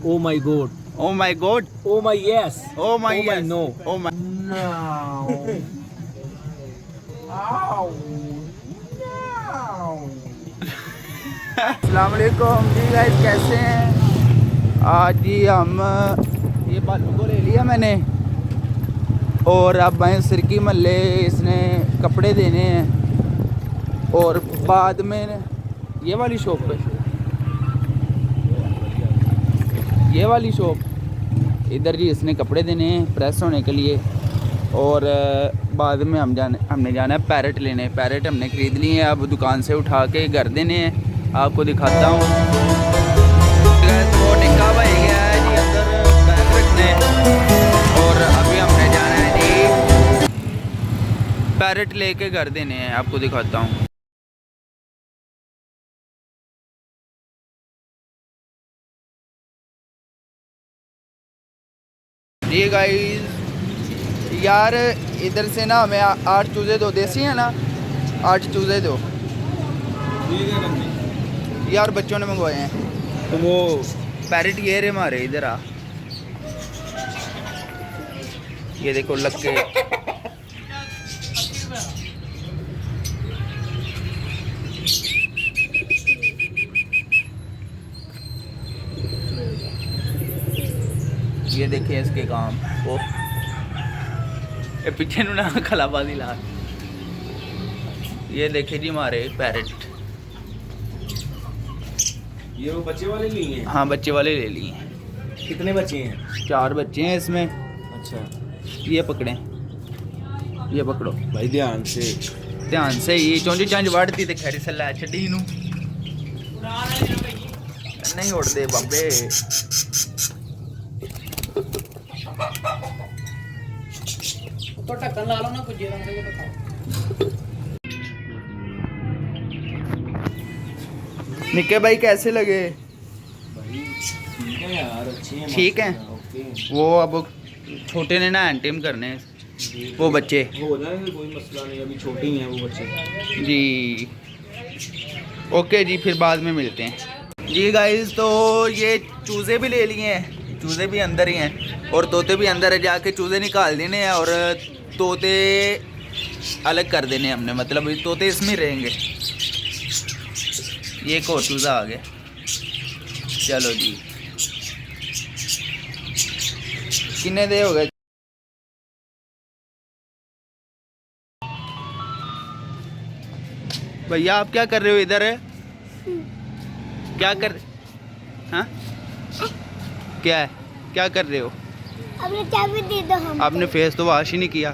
Oh my god. Oh my god. Oh my yes. Oh my Oh my yes. no. Oh my. No. Ow. No. अस्सलाम वालेकुम जी guys, कैसे हैं? आज जी हम ये बालू को ले लिया मैंने और अब मैं सिरकी महल्ले इसने कपड़े देने हैं और बाद में ये वाली शॉप पे, ये वाली शॉप इधर जी इसने कपड़े देने हैं प्रेस होने के लिए और बाद में हमने जाना है पैरेट लेने। पैरेट हमने ख़रीद लिए हैं, अब दुकान से उठा के घर देने हैं। आपको दिखाता हूँ। वो टिक्का भाई गया है जी अंदर पैक रखने और अभी हमने जाना है जी पैरेट लेके घर देने हैं। आपको दिखाता हूँ। जी गाइस यार इधर से ना हमें 8 चूज़े दो, देसी है ना, 8 चूज़े दो यार, बच्चों ने मंगवाए हैं। तो वो पैरेट ये रे मारे इधर आ, ये देखो लग के। ये देखिए इसके काम ओ ये पीछे ना खलाबाजी ला। ये देखे जी हमारे पैरेट, ये वो बच्चे वाले लिए हैं? हाँ बच्चे वाले ले लिए हैं। कितने बच्चे हैं? 4 बच्चे हैं इसमें। अच्छा, ये पकड़े, ये पकड़ो भाई ध्यान से ये चौंजी चांज वाड़ती ते खैरी से लै छड़ी नू नहीं उड़दे बाबे। तो ढक्कन ला लो ना कुछ रंग से बताओ। निक्के भाई कैसे लगे? भाई ठीक है यार, अच्छे हैं, ठीक है। ओके। वो अब छोटे ने ना एंटीम करने हैं, वो बच्चे हो जाएंगे, कोई मसला नहीं, अभी छोटे ही हैं वो बच्चे जी। ओके जी, फिर बाद में मिलते हैं जी गाइस। तो ये चूज़े भी ले लिए हैं, चूज़े भी अंदर ही हैं और तोते भी अंदर है। जाके चूज़े निकाल देने हैं और तोते अलग कर देने हमने, मतलब तोते इसमें रहेंगे। ये एक और चूज़ा आ गया। चलो जी, कितने दे हो गए? भैया आप क्या कर रहे हो इधर? क्या कर, हाँ क्या है, क्या कर रहे हो? अपने चाबी दे दो हम। आपने फेस तो वॉश ही नहीं किया।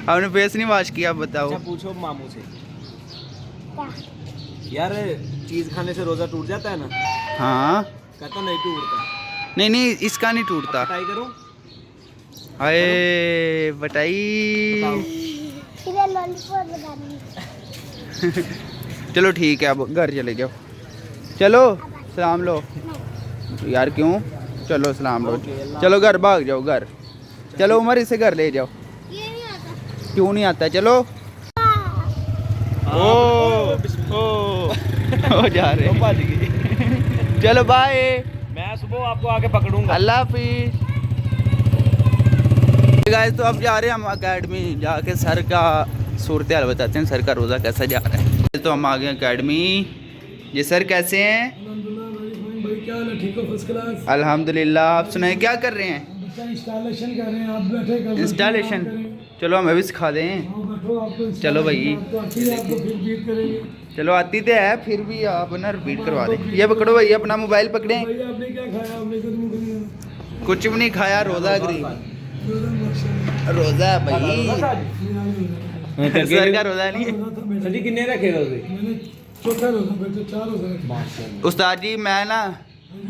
आपने फेस नहीं वॉश किया, बताओ। अच्छा पूछो मामू से यार, चीज खाने से रोजा टूट जाता है ना? हाँ कहता नहीं टूटता। नहीं इसका नहीं टूटता। ट्राई करूं? अरे बटाई फिर लॉलीपॉप बता दूंगी। चलो ठीक है, अब घर चले जाओ। चलो सलाम लो यार, क्यों? चलो सलाम लो, चलो घर भाग जाओ घर। चलो उमर इसे घर ले जाओ। ये नहीं आता। क्यों नहीं आता? चलो ओ जा रहे हैं। चलो बाय, मैं सुबह आपको आके पकड़ूंगा। अल्लाह हाफिज। गाइस तो अब जा रहे हैं हम अकेडमी, जाके सर का सूरत हाल बताते हैं, सर का रोज़ा कैसा जा रहा है। तो हम आ गए अकेडमी। जी सर कैसे हैं? अल्हम्दुलिल्लाह। आप सुनाए क्या कर रहे हैं? इंस्टॉलेशन कर रहे हैं, आप बैठे इंस्टॉलेशन। चलो हमें भी सिखा दें। चलो भाई, चलो आती तो है, फिर भी आप ना रिपीट करवा दें। ये पकड़ो भाई, अपना मोबाइल पकड़ें। आपने क्या खाया? आपने कुछ भी नहीं खाया, रोज़ा गरीब रोज़ा है भाई, सर का रोज़ा नहीं है। जी किन्ने रखे रोजे? मैंने चौथा रोजा बैठे, 4 रोजा रखे। उस्ताद जी मैं ना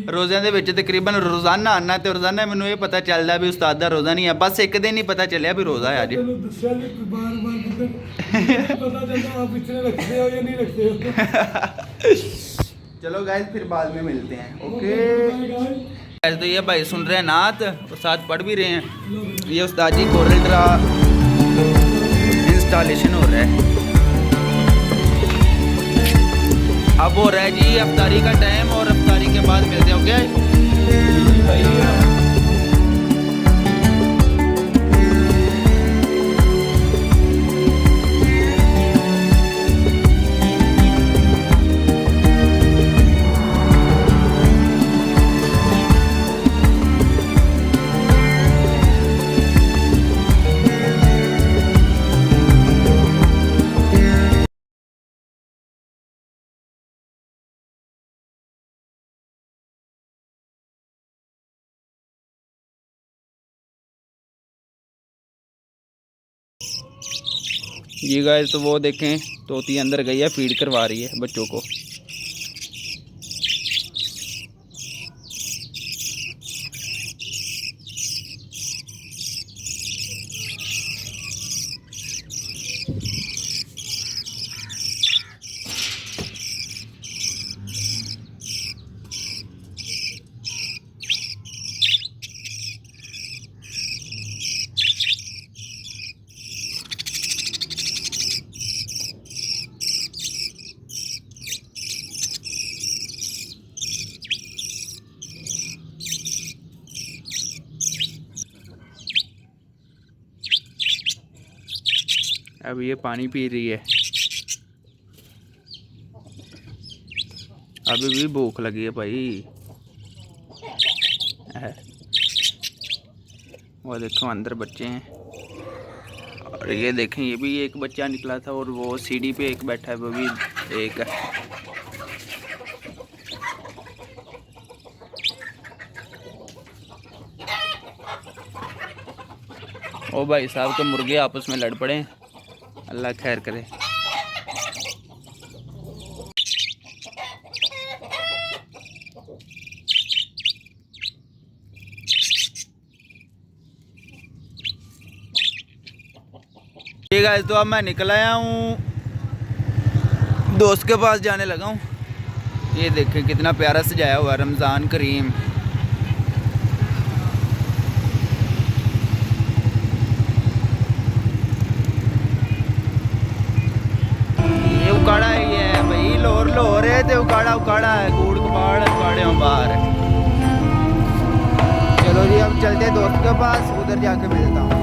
रोज़िਆਂ ਦੇ ਵਿੱਚ तकरीबन रोज़ाना आना तो रोज़ाना ਮੈਨੂੰ ਇਹ ਪਤਾ ਚੱਲਦਾ ਵੀ ਉਸਤਾਦ ਦਾ रोज़ा नहीं है, बस एक दिन ही पता चलिया भी रोज़ा है आज। चलो दस्या नहीं, बार पता चलता आप इतने रखते हो या नहीं रखते हो। चलो गाइस फिर बाद में मिलते हैं। ओके गाइस, तो ये भाई सुन रहे हैं नात, उस्ताद पढ़ भी रहे हैं। ये उस्ताद जी कोरल ड्रा इंस्टॉलेशन हो रहा है। अब हो रहा है जी अफ्तारी का टाइम और अफ्तारी के बाद मिलते हो क्या ये गाइस तो वो देखें तोती अंदर गई है फीड करवा रही है बच्चों को। अब ये पानी पी रही है, अभी भी भूख लगी है भाई। वो देखो अंदर बच्चे हैं और ये देखें ये भी एक बच्चा निकला था और वो सीढ़ी पे एक बैठा है, वो भी एक है। ओ भाई साहब के मुर्गे आपस में लड़ पड़े हैं, अल्लाह खैर करे। ठीक है तो अब मैं निकल आया हूँ, दोस्त के पास जाने लगा हूँ। ये देखें कितना प्यारा सजाया हुआ रमज़ान करीम। उकाड़ा है ये भाई, लोर लोर है तो उकाड़ा उकाड़ा है, कूड़ कबाड़ उकाड़े हो बाहर। चलो जी अब चलते हैं दोस्त के पास, उधर जाके मिलता हूँ।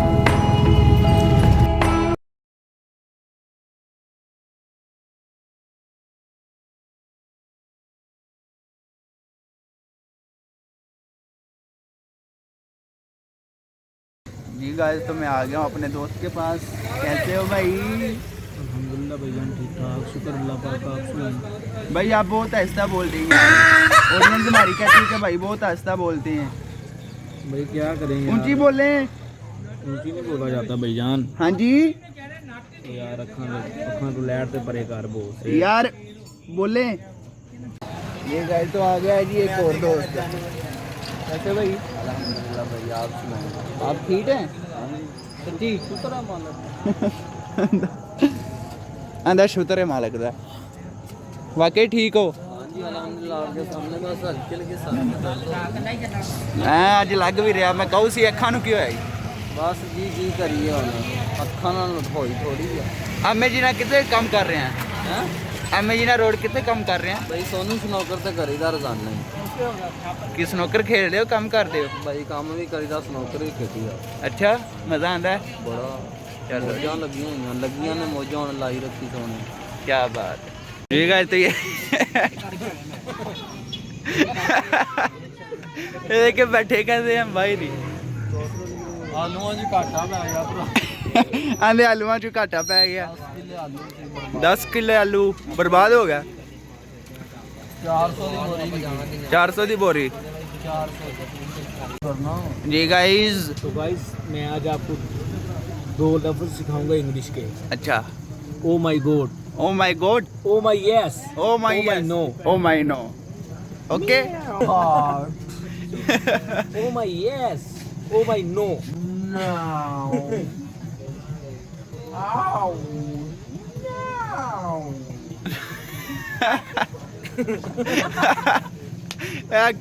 जी गाइस तो मैं आ गया हूँ अपने दोस्त के पास। कैसे हो भाई? अल्हम्दुलिल्लाह भाईजान ठीक ठाक, शुक्र अल्लाह पाक का। आप सुनाएं भाई आप बहुत आहिस्ता बोल रही हैं, ऑडियंस हमारी कहती है कि भाई बहुत आहिस्ता बोलते हैं। भाई क्या करें, ऊंची बोले। ऊंची नहीं बोला जाता भाईजान। हाँ जी यार अखा तो लैट से परे कर बोल यार बोले। ये गाइस तो आ गया है जी एक और दोस्त। कैसे भाई? अल्हम्दुलिल्लाह भाई, आप सुनाएं। आप ठीक हैं? सच्ची शुक्र है मालिक। अंदर शुक्र है मालिक दा, वाकई ठीक हो? अज लग भी रहा, मैं कहूँ सी अखा नूं की होया जी? बस जी जी करिए अखा होई थोड़ी है। एम जी ना कितने काम कर रहे हैं? एम जी ना रोड कितने काम कर रहे हैं? भाई सोनू स्नोकर तो करीदा रोजाना ही। कि स्नोकर खेल रहे हो, काम करते हो? भाई काम भी करीदा, स्नोकर भी खेती है। अच्छा मज़ा आंदा है? बड़ा चलो मौजां लगियां ने मौजां हुण लाई रखी सोने। क्या बात है। ठीक है तो ये के बैठे कहते हैं भाई दी आलूआं च घाटा पै गया भरा। आंदे आलूआं च घाटा पै गया। 10 किलो आलू बर्बाद हो गया। 400 की बोरी। 400 की बोरी। 400 जी गाइस। तो गाइस मैं आज आपको 2 लफ्ज सिखाऊंगा इंग्लिश के। अच्छा। Oh my god, oh my god, oh my yes, oh my no, oh my no. Okay. Oh my yes, oh my no.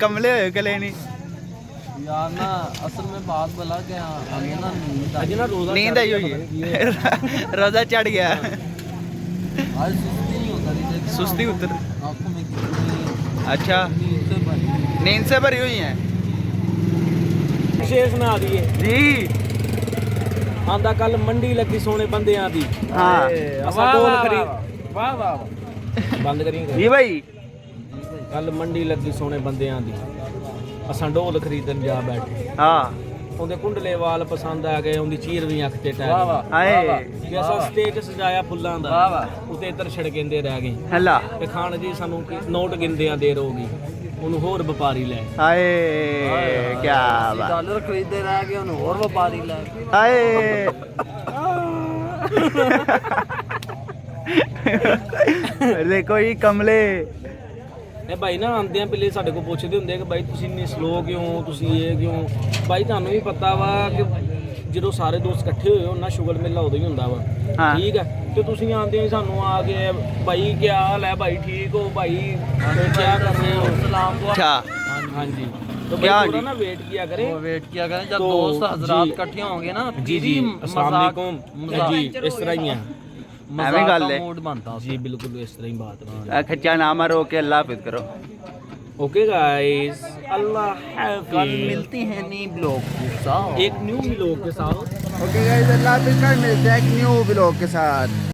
कमले हुए कले नहीं यार ना, असल में बात बोला कि हमें ना नींद आई हुई है। रोजा चढ़ गया, आज सुस्ती नहीं होता, सुस्ती उतर। आंखों में कितनी अच्छा नींद से भरी हुई नींद से भरी हुई हैं ਵਿਸ਼ੇਸ਼ ਸੁਣਾ ਦਈਏ जी ਆਂਦਾ ਕੱਲ ਮੰਡੀ ਲੱਗੀ ਸੋਨੇ ਬੰਦਿਆਂ ਦੀ हाँ ਅਸਾਂ ਢੋਲ ਖਰੀਦ ਵਾਹ ਵਾਹ ਬੰਦ ਕਰੀਏ जी भाई ਕੱਲ ਮੰਡੀ ਲੱਗੀ ਸੋਨੇ ਬੰਦਿਆਂ ਦੀ ਅਸਾਂ ਢੋਲ ਖਰੀਦਣ ਜਾ ਬੈਠੇ हाँ ਉਹਦੇ ਕੁੰਡਲੇ ਵਾਲ ਪਸੰਦ ਆ ਗਏ ਉਹਦੀ ਚੀਰ ਵੀ ਅੱਖ ਤੇ ਟੈ ਗਈ हाय ਜੇ ਅਸਾਂ ਸਟੇਜ ਸਜਾਇਆ ਫੁੱਲਾਂ ਦਾ ਉਤੇ ਇੱਧਰ ਛੜਕਿੰਦੇ ਰਹਿ ਗਏ हला ਤੇ ਖਾਨ ਜੀ ਸਾਨੂੰ ਨੋਟ ਗਿੰਦਿਆਂ ਦੇਰ ਹੋ ਗਈ ਉਹਨੂੰ ਹੋਰ ਵਪਾਰੀ ਲੈ हाय क्या बात डॉलर खरीदे रह गए उन्हें और व्यापारी ले हाय देखो ये कमले ਇਹ ਭਾਈ ਨਾ ਆਂਦਿਆਂ ਪਿੱਲੇ ਸਾਡੇ ਕੋਲ ਪੁੱਛਦੇ ਹੁੰਦੇ ਕਿ ਭਾਈ ਤੁਸੀਂ ਇੰਨੇ ਸਲੋ ਕਿਉਂ ਤੁਸੀਂ ਇਹ ਕਿਉਂ ਭਾਈ ਤੁਹਾਨੂੰ ਵੀ ਪਤਾ ਵਾ ਕਿ ਜਦੋਂ ਸਾਰੇ ਦੋਸਤ ਇਕੱਠੇ ਹੋਏ ਹੋ ਨਾ ਸ਼ੁਗਰ ਮੇਲਾ ਉਦੋਂ ਹੀ ਹੁੰਦਾ ਵਾ ਹਾਂ। ਠੀਕ ਹੈ ਤੇ ਤੁਸੀਂ ਆਂਦੇ ਹੀ ਸਾਨੂੰ ਆ ਕੇ ਭਾਈ ਕੀ ਹਾਲ ਹੈ ਭਾਈ ਠੀਕ ਹੋ ਭਾਈ ਕੀ ਕਰ ਰਹੇ ਹੋ सलाम दुआ अच्छा हाँ जी तो क्या भाई थोड़ा जी? ना वेट किया करें वो वेट किया करें जब तो दोस्त हजरात जी। इकट्ठे होंगे ना जी जी फिर ही अस्सलाम मजाक वालेकुम जी इस तरह ही है ਐਵੇਂ ਗੱਲ का ਹੈ। मूड बनता जी बिल्कुल इस तरह ही बात है खच्चा ना मारो के अल्लाह हाफिज करो ओके गाइस अल्लाह कल हाफिज मिलती हैं नी ब्लॉग के साथ एक न्यू मिलोग के साथ ओके गाइस अल्लाह हाफिज, मिलते हैं एक न्यू ब्लॉग के साथ।